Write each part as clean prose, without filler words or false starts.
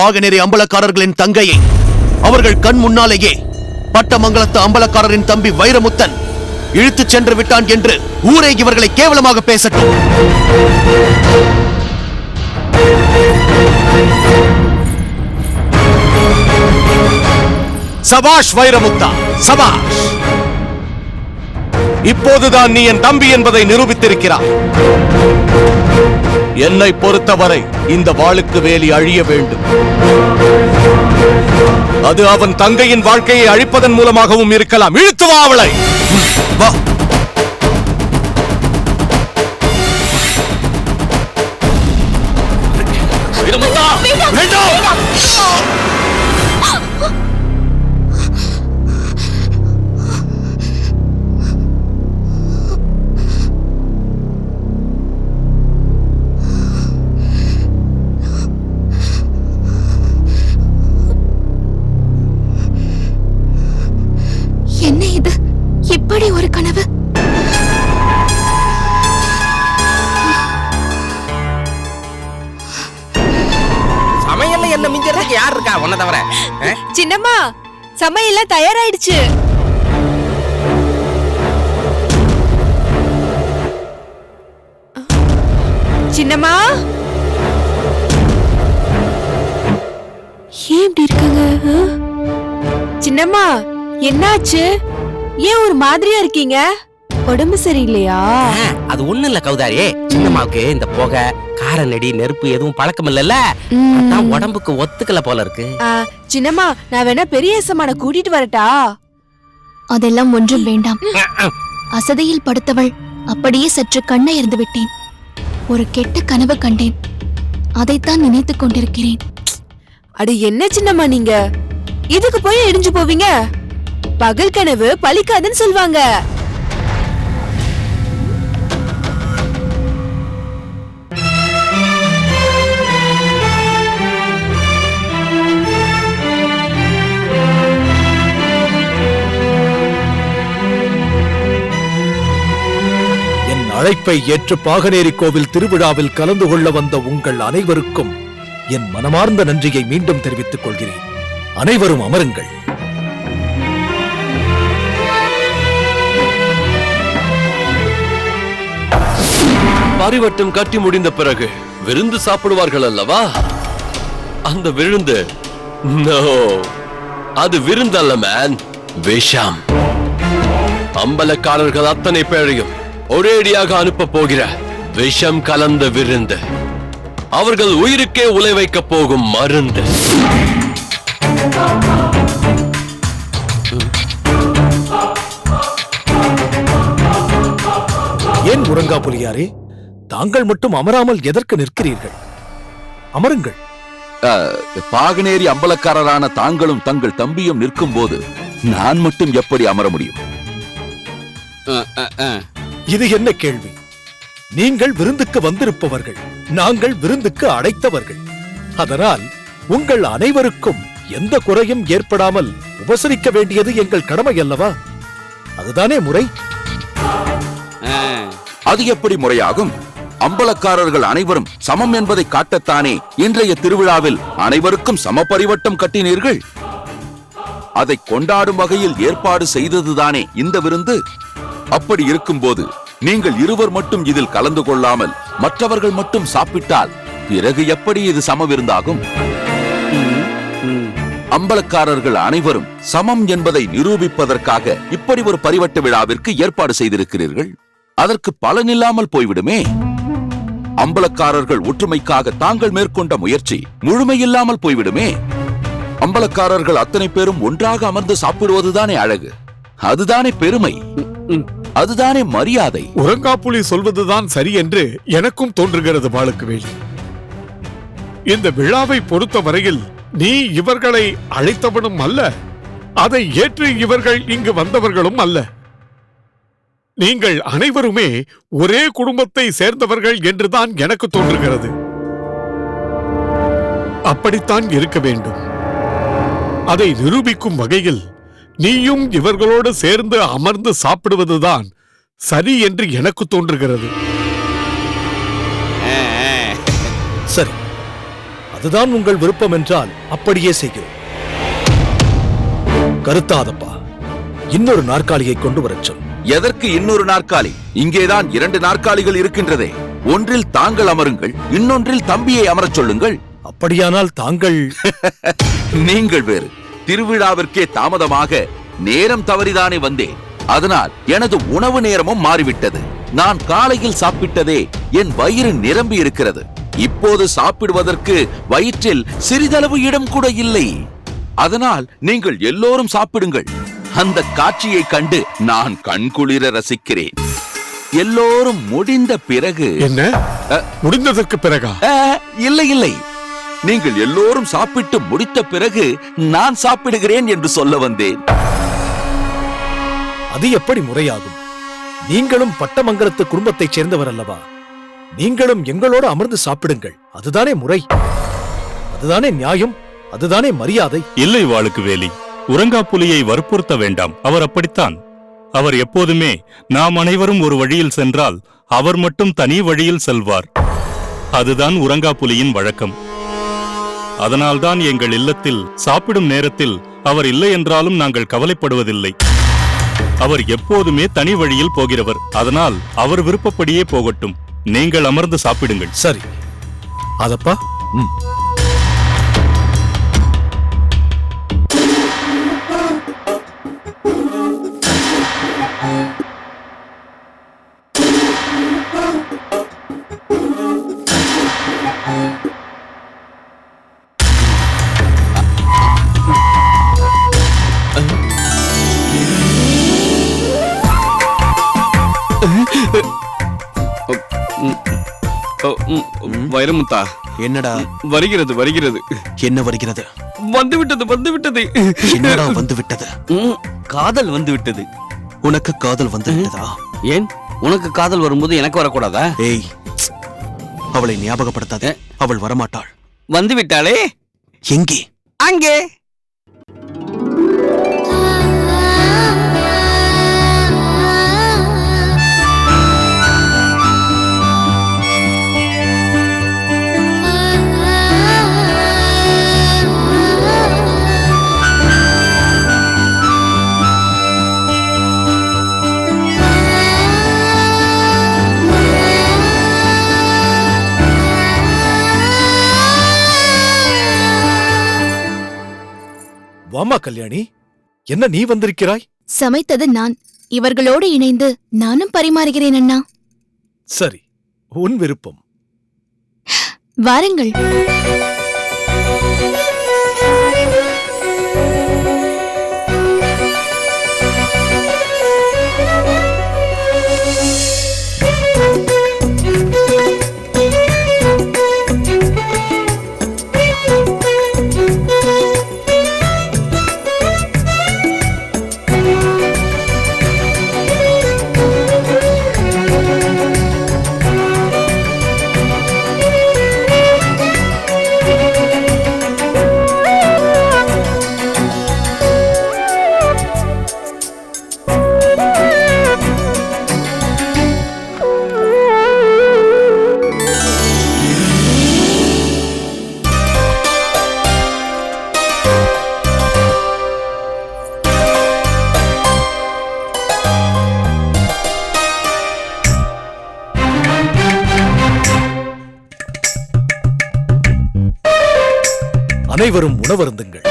பாகநெறி அம்பலக்காரர்களின் தங்கையை அவர்கள் கண் முன்னாலேயே பட்டமங்கலத்து அம்பலக்காரரின் தம்பி வைரமுத்தன் இழுத்துச் சென்று விட்டான் என்று ஊரே இவர்களை கேவலமாக பேசட்டும். சபாஷ் வைரமுத்தா, சபாஷ். இப்போதுதான் நீ என் தம்பி என்பதை நிரூபித்திருக்கிறாய். என்னை பொறுத்தவரை இந்த வாளுக்கு வேலி அழிய வேண்டும். அது அவன் தங்கையின் வாழ்க்கையை அழிப்பதன் மூலமாகவும் இருக்கலாம். இழுத்து வா அவளை. வா. என்ன இது? இப்படி ஒரு கனவு? சமையல்ல என்ன மிஞ்சறதுக்கு யார் இருக்கா உன்ன தவிர? சின்னம்மா, சமையல் தயாராயிடுச்சு. சின்னம்மா, ஏன் இப்படி இருக்காங்க? சின்னம்மா, என்னாச்சு? ஏன் ஒரு மாதிரியா இருக்கீங்க? உடம்பு சரியில்லையா? அது ஒண்ணு இல்ல கௌதாரி, சின்னம்மாவுக்கு இந்த புகை, கார நெடி, நெருப்பு எதுவும் பழக்கம் இல்லல்ல, அதான் உடம்புக்கு ஒத்துக்கல போல இருக்கு. சின்னம்மா, நான் வேணா பெரிய ஏசமான கூட்டிட்டு வரட்டா? அதெல்லாம் ஒன்றும் வேண்டாம். அசதியில் படுத்தவள் அப்படியே சற்று கண்ணயர்ந்து விட்டேன். ஒரு கெட்ட கனவு கண்டேன். அதைத்தான் நினைத்துக் கொண்டிருக்கிறேன். அட என்ன சின்னம்மா நீங்க இதுக்கு போய் இடிஞ்சு போவீங்க? பகல் கனவு பலிக்காதுன்னு சொல்வாங்க. என் அழைப்பை ஏற்று பாகநேரி கோவில் திருவிழாவில் கலந்து கொள்ள வந்த உங்கள் அனைவருக்கும் என் மனமார்ந்த நன்றியை மீண்டும் தெரிவித்துக் கொள்கிறேன். அனைவரும் அமருங்கள். பரிவட்டம் கட்டி முடிந்த பிறகு விருந்து சாப்பிடுவார்கள் அல்லவா? அந்த விருந்து அது விருந்தல்ல மேன், விஷம். அம்பலக்காரர்கள் அத்தனை பேரையும் ஒரேடியாக அனுப்ப போகிற விஷம் கலந்த விருந்து. அவர்கள் உயிருக்கே உலை வைக்க போகும் மருந்து. ஏன் முருங்கா புலியாரே, தாங்கள் மட்டும் அமராமல் எதற்கு நிற்கிறீர்கள்? அமருங்கள். பாகநேரி அம்பலக்காரரான தாங்களும் தங்கள் தம்பியும் நிற்கும் போது நான் மட்டும் எப்படி அமர முடியும்? இது என்ன கேள்வி? நீங்கள் விருந்துக்கு வந்திருப்பவர்கள், நாங்கள் விருந்துக்கு அழைத்தவர்கள். அதனால் உங்கள் அனைவருக்கும் எந்த குறையும் ஏற்படாமல் உபசரிக்க வேண்டியது எங்கள் கடமை அல்லவா? அதுதானே முறை. அது எப்படி முறையாகும்? அம்பலக்காரர்கள் அனைவரும் சமம் என்பதை காட்டத்தானே இன்றைய திருவிழாவில் அனைவருக்கும் சம பரிவட்டம் கட்டினீர்கள். அதை கொண்டாடும் வகையில் ஏற்பாடு செய்ததுதானே இந்த விருந்து. அப்படி இருக்கும்போது நீங்கள் இருவர் மட்டும் இதில் கலந்து கொள்ளாமல் மற்றவர்கள் மட்டும் சாப்பிட்டால் பிறகு எப்படி இது சம விருந்தாகும்? அம்பலக்காரர்கள் அனைவரும் சமம் என்பதை நிரூபிப்பதற்காக இப்படி ஒரு பரிவட்ட விழாவிற்கு ஏற்பாடு செய்திருக்கிறீர்கள். அதற்கு பலனில்லாமல் போய்விடுமே. அம்பலக்காரர்கள் ஒற்றுமைக்காக தாங்கள் மேற்கொண்ட முயற்சி முழுமையில்லாமல் போய்விடுமே. அம்பலக்காரர்கள் அத்தனை பேரும் ஒன்றாக அமர்ந்து சாப்பிடுவதுதானே அழகு, அதுதானே பெருமை, அதுதானே மரியாதை. உறங்காப்புலி சொல்வதுதான் சரி என்று எனக்கும் தோன்றுகிறது பாலுக்குவேலி. இந்த விழாவை பொறுத்த வரையில் நீ இவர்களை அழைத்தவனும் அல்ல, அதை ஏற்று இவர்கள் இங்கு வந்தவர்களும் அல்ல. நீங்கள் அனைவருமே ஒரே குடும்பத்தை சேர்ந்தவர்கள் என்றுதான் எனக்கு தோன்றுகிறது. அப்படித்தான் இருக்க வேண்டும். அதை நிரூபிக்கும் வகையில் நீயும் இவர்களோடு சேர்ந்து அமர்ந்து சாப்பிடுவதுதான் சரி என்று எனக்கு தோன்றுகிறது. சரி, அதுதான் உங்கள் விருப்பம் என்றால் அப்படியே செய்கிறோம். கருத்தாதப்பா, இன்னொரு நாற்காலியை கொண்டு வரச் சொல். எதற்கு இன்னொரு நாற்காலி? இங்கேதான் 2 நாற்காலிகள் இருக்கின்றதே. ஒன்றில் தாங்கள் அமருங்கள், இன்னொன்றில் தம்பியை அமரச் சொல்லுங்கள். அப்படியானால் தாங்கள் நீங்கள் வேறு. திருவிழாவிற்கே தாமதமாக நேரம் தவறிதானே வந்தேன். அதனால் எனது உணவு நேரமும் மாறிவிட்டது. நான் காலையில் சாப்பிட்டதே என் வயிறு நிரம்பி இருக்கிறது. இப்போது சாப்பிடுவதற்கு வயிற்றில் சிறிதளவு இடம் கூட இல்லை. அதனால் நீங்கள் எல்லோரும் சாப்பிடுங்கள். அந்த காட்சியை கண்டு நான் கண்குளிர ரசிக்கிறேன். எல்லோரும் முடிந்த பிறகு என்ன முடிந்ததற்கு பிறகா? இல்லை இல்லை, நீங்கள் எல்லோரும் சாப்பிட்டு முடித்த பிறகு நான் சாப்பிடுகிறேன் என்று சொல்ல வந்தேன். அது எப்படி முறையாகும்? நீங்களும் பட்டமங்கலத்து குடும்பத்தைச் சேர்ந்தவர் அல்லவா? நீங்களும் எங்களோடு அமர்ந்து சாப்பிடுங்கள். அதுதானே முறை, அதுதானே நியாயம், அதுதானே மரியாதை. இல்லை வாளுக்கு வேலி, உறங்காப்புலியை வற்புறுத்த வேண்டாம். அவர் அப்படித்தான். அவர் எப்போதுமே நாம் அனைவரும் ஒரு வழியில் சென்றால் அவர் மட்டும் தனி வழியில் செல்வார். அதுதான் உறங்காப்புலியின் வழக்கம். அதனால்தான் எங்கள் இல்லத்தில் சாப்பிடும் நேரத்தில் அவர் இல்லை என்றாலும் நாங்கள் கவலைப்படுவதில்லை. அவர் எப்போதுமே தனி வழியில் போகிறவர். அதனால் அவர் விருப்பப்படியே போகட்டும். நீங்கள் அமர்ந்து சாப்பிடுங்கள். சரி அதப்பா. வைரமுத்தா, என்னடா வருகிறது வருகிறது. என்ன வருகிறது? வந்துவிட்டது வந்துவிட்டது. என்னடா வந்து விட்டது? காதல் வந்து விட்டது. உனக்கு காதல் வந்து விட்டதா? ஏன், உனக்கு காதல் வரும்போது எனக்கு வரக்கூடாதா? ஏய், அவளை ஞாபகப்படுத்தாதே. அவள் வரமாட்டாள். வந்து விட்டாளே. எங்கே? அங்கே. வாமா கல்யாணி, என்ன நீ வந்திருக்கிறாய்? சமைத்தது நான். இவர்களோடு இணைந்து நானும் பரிமாறுகிறேன் அண்ணா. சரி, உன் விருப்பம். வாருங்கள். அனைவரும் உணவருந்துங்கள்.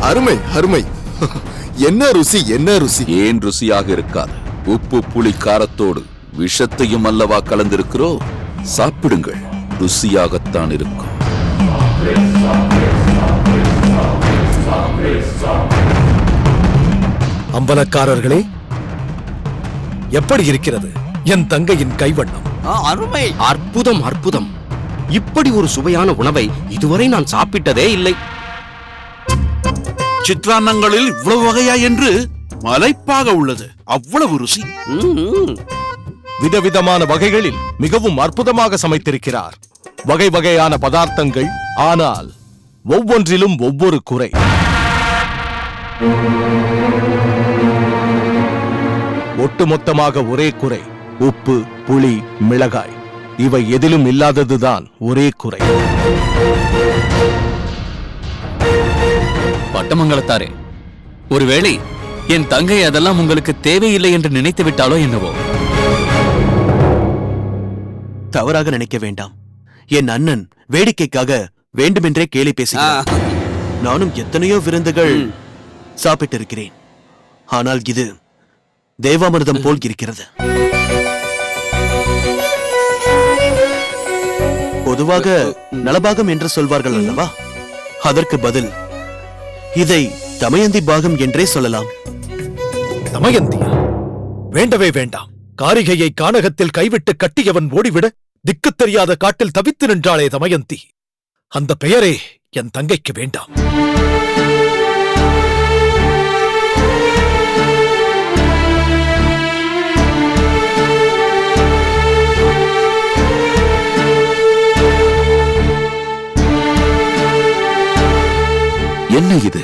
அருமை அருமை. என்ன ருசி, என்ன ருசி. ஏன் ருசியாக இருக்காது? உப்பு புளி காரத்தோடு விஷத்தையும் அல்லவா கலந்திருக்கிறோம். சாப்பிடுங்கள், ருசியாகத்தான் இருக்கும். அம்பலக்காரர்களே, எப்படி இருக்கிறது என் தங்கையின் கைவண்ணம்? அருமை. அற்புதம், அற்புதம். இப்படி ஒரு சுவையான உணவை இதுவரை நான் சாப்பிட்டதே இல்லை. சித்ரான்னங்களில் இவ்வளவு வகையா என்று மலைப்பாக உள்ளது. அவ்வளவு ருசி. விதவிதமான வகைகளில் மிகவும் அற்புதமாக சமைத்திருக்கிறார். வகை வகையான பதார்த்தங்கள், ஆனால் ஒவ்வொன்றிலும் ஒவ்வொரு குறை. ஒட்டுமொத்தமாக ஒரே குறை. உப்பு, புளி, மிளகாய் இவை எதிலும் இல்லாததுதான் ஒரே குறை. பட்டமங்கலத்தாரே, ஒருவேளை என் தங்கை அதெல்லாம் உங்களுக்கு தேவையில்லை என்று நினைத்து விட்டாலோ என்னவோ? தவறாக நினைக்க வேண்டாம். என் அண்ணன் வேடிக்கைக்காக வேண்டுமென்றே கேலி பேசுகிறார். நானும் எத்தனையோ விருந்துகள் சாப்பிட்டிருக்கிறேன். ஆனால் இது தேவாமிர்தம் போல் இருக்கிறது. பொதுவாக நலபாகம் என்று சொல்வார்கள் அல்லவா? அதற்கு பதில் இதை தமயந்தி பாகம் என்றே சொல்லலாம். தமயந்தியா? வேண்டவே வேண்டாம். காரிகையை கானகத்தில் கைவிட்டு கட்டியவன் ஓடிவிட திக்கு தெரியாத காட்டில் தவித்து நின்றாளே தமயந்தி. அந்த பெயரே என் தங்கைக்கு வேண்டாம். என்ன இது?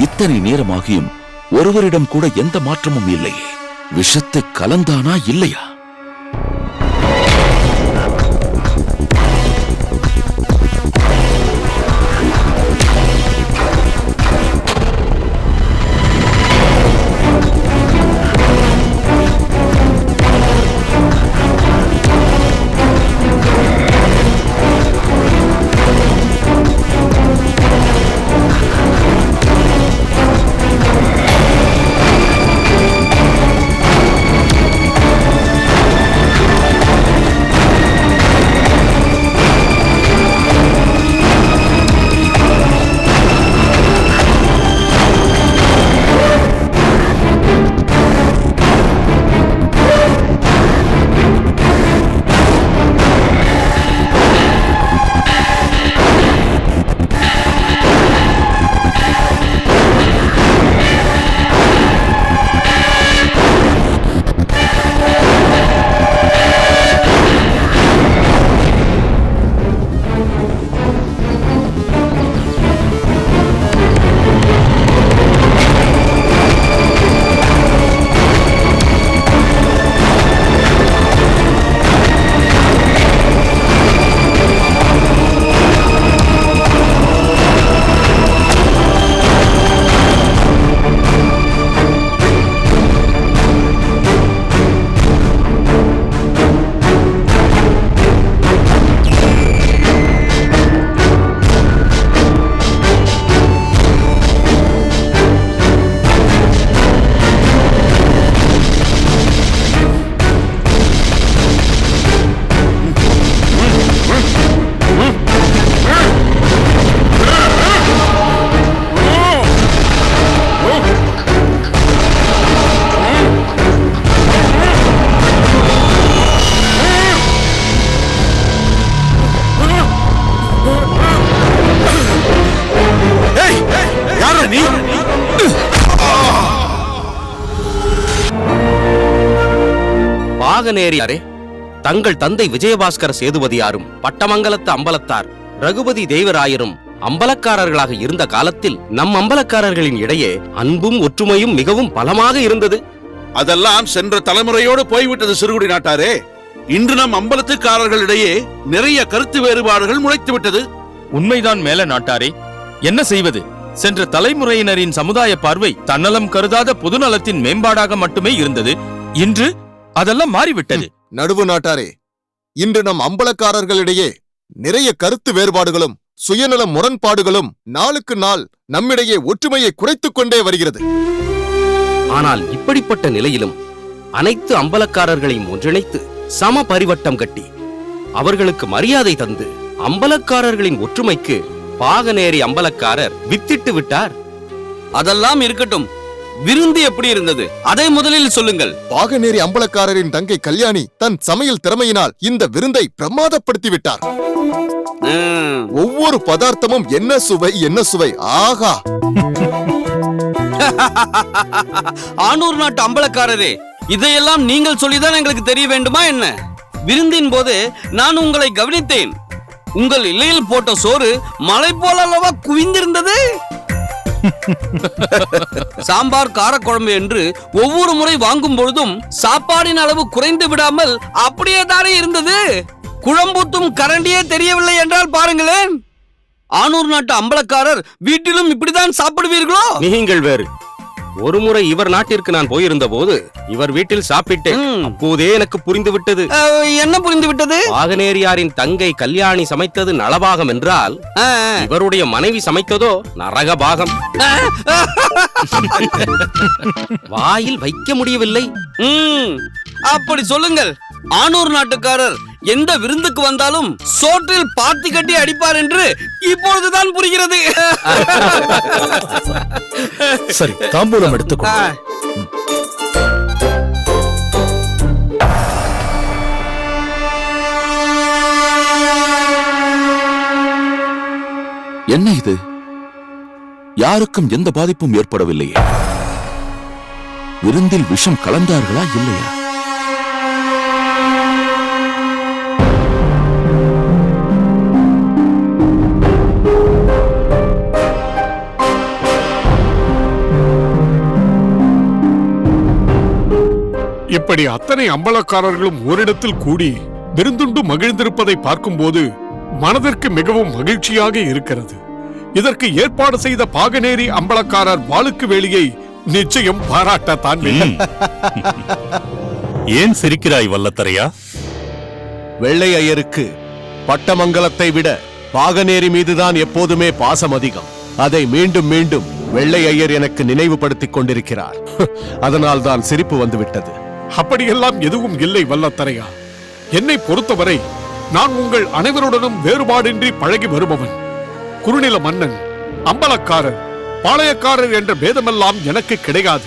இத்தனை நேரமாகியும் ஒருவரிடம் கூட எந்த மாற்றமும் இல்லையே. விஷத்தை கலந்தானா இல்லையா? பாகநேரியாரே, தங்கள் தந்தை விஜயபாஸ்கர சேதுபதியாரும் பட்டமங்கலத்து அம்பலத்தார் ரகுபதி தேவராயரும் அம்பலக்காரர்களாக இருந்த காலத்தில் நம் அம்பலக்காரர்களின் இடையே அன்பும் ஒற்றுமையும் மிகவும் பலமாக இருந்தது. அதெல்லாம் சென்ற தலைமுறையோடு போய்விட்டது சிறுகுடி நாட்டாரே. இன்று நம் அம்பலத்துக்காரர்களிடையே நிறைய கருத்து வேறுபாடுகள் முளைத்து விட்டது. உண்மைதான் மேல நாட்டாரே. என்ன செய்வது? சென்ற தலைமுறையினரின் சமுதாய பார்வை தன்னலம் கருதாத பொதுநலத்தின் மேம்பாடாக மட்டுமே இருந்தது. இன்று அதெல்லாம் மாறிவிட்டது. நடுவு நாட்டாரே, இன்று நம் அம்பலக்காரர்களிடையே நிறைய கருத்து வேறுபாடுகளும் சுயநல முரண்பாடுகளும் நாளுக்கு நாள் நம்மிடையே ஒற்றுமையை குறைத்துக் கொண்டே வருகிறது. ஆனால் இப்படிப்பட்ட நிலையிலும் அனைத்து அம்பலக்காரர்களையும் ஒன்றிணைத்து சம பரிவட்டம் கட்டி அவர்களுக்கு மரியாதை தந்து அம்பலக்காரர்களின் ஒற்றுமைக்கு பாகனேரி அம்பலக்காரர் வித்திட்டு விட்டார். அதெல்லாம் இருக்கட்டும், விருந்து எப்படி இருந்தது அதை முதலில் சொல்லுங்கள். பாகநேரி அம்பலக்காரரின் தங்கை கல்யாணி தன் சமையல் திறமையினால் இந்த விருந்தை பிரமாதப்படுத்தி விட்டார். ஒவ்வொரு பதார்த்தமும் என்ன சுவை என்ன சுவை, ஆகா! ஆனூர் நாட்டு அம்பலக்காரரே, இதையெல்லாம் நீங்கள் சொல்லிதான் எங்களுக்கு தெரிய வேண்டுமா என்ன? விருந்தின் போது நான் உங்களை கவனித்தேன். உங்கள் இலையில் போட்ட சோறு மலை போல அல்லவா குவிந்திருந்தது. சாம்பார் காரக்குழம்பு என்று ஒவ்வொரு முறை வாங்கும் பொழுதும் சாப்பாடின் அளவு குறைந்து விடாமல் அப்படியே தானே இருந்தது. குழம்பூத்தும் கரண்டியே தெரியவில்லை என்றால் பாருங்களேன். ஆனூர் நாட்டு அம்பலக்காரர் வீட்டிலும் இப்படிதான் சாப்பிடுவீர்களோ? நீங்கள் வேறு. ஒரு முறை இவர் நாட்டிற்கு நான் போயிருந்த போது இவர் வீட்டில் சாப்பிட்டேன். அப்போதே எனக்கு புரிந்து விட்டது. என்ன புரிந்து விட்டது? பாகனேரியாரின் தங்கை கல்யாணி சமைத்தது நலபாகம் என்றால் இவருடைய மனைவி சமைத்ததோ நரகபாகம். வாயில் வைக்க முடியவில்லை. அப்படி சொல்லுங்கள். ஆனூர் நாட்டுக்காரர் எந்த விருந்துக்கு வந்தாலும் சோற்றில் பாத்தி கட்டி அடிப்பார் என்று இப்பொழுதுதான் புரிகிறது. சரி, தாம்பூலம் எடுத்துக்கோ. என்ன இது? யாருக்கும் எந்த பாதிப்பும் ஏற்படவில்லையே. விருந்தில் விஷம் கலந்தார்களா இல்லையா? இப்படி அத்தனை அம்பலக்காரர்களும் ஓரிடத்தில் கூடி விருந்துண்டு மகிழ்ந்திருப்பதை பார்க்கும்போது மனதிற்கு மிகவும் மகிழ்ச்சியாக இருக்கிறது. இதற்கு ஏற்பாடு செய்த பாகனேரி அம்பலக்காரர் வாளுக்கு வேலியை நிச்சயம் பாராட்டத்தான் வேண்டும். ஏன் சிரிக்கிறாய் வல்லத்தரையா? வெள்ளை ஐயருக்கு பட்டமங்கலத்தை விட பாகனேரி மீதுதான் எப்போதுமே பாசம் அதிகம். அதை மீண்டும் மீண்டும் வெள்ளை ஐயர் எனக்கு நினைவுபடுத்திக் கொண்டிருக்கிறார். அதனால் தான் சிரிப்பு வந்துவிட்டது. அப்படியெல்லாம் எதுவும் இல்லை வல்லத்தரையா. என்னை பொறுத்தவரை நான் உங்கள் அனைவருடனும் வேறுபாடின்றி பழகி வருபவன். குறுநில மன்னன், அம்பலக்காரர், பாளையக்காரர் என்ற பேதமெல்லாம் எனக்கு கிடையாது.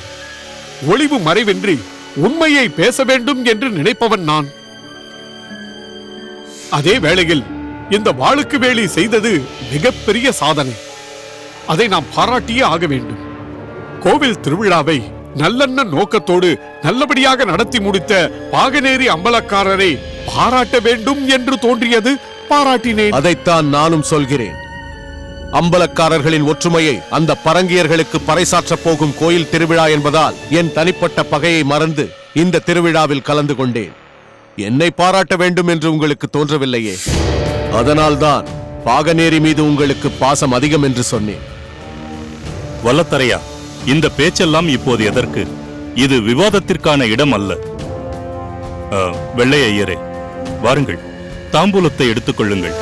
ஒளிவு மறைவின்றி உண்மையை பேச வேண்டும் என்று நினைப்பவன் நான். அதே வேளையில் இந்த வாளுக்கு வேலி செய்தது மிகப்பெரிய சாதனை. அதை நாம் பாராட்டியே ஆக வேண்டும். கோவில் திருவிழாவை நல்லெண்ண நோக்கத்தோடு நல்லபடியாக நடத்தி முடித்த பாகனேரி அம்பலக்காரரை பாராட்ட வேண்டும் என்று தோன்றியது. பாராட்டினேன். அதைத்தான் நானும் சொல்கிறேன். அம்பலக்காரர்களின் ஒற்றுமையை அந்த பரங்கியர்களுக்கு பறைசாற்றப் போகும் கோயில் திருவிழா என்பதால் என் தனிப்பட்ட பகையை மறந்து இந்த திருவிழாவில் கலந்து கொண்டேன். என்னை பாராட்ட வேண்டும் என்று உங்களுக்கு தோன்றவில்லையே. அதனால்தான் பாகனேரி மீது உங்களுக்கு பாசம் அதிகம் என்று சொன்னேன். வல்லத்தரையா, இந்த பேச்செல்லாம் இப்போது எதற்கு? இது விவாதத்திற்கான இடம் அல்ல. வெள்ளை ஐயரே, வாருங்கள், தாம்பூலத்தை எடுத்துக் கொள்ளுங்கள்.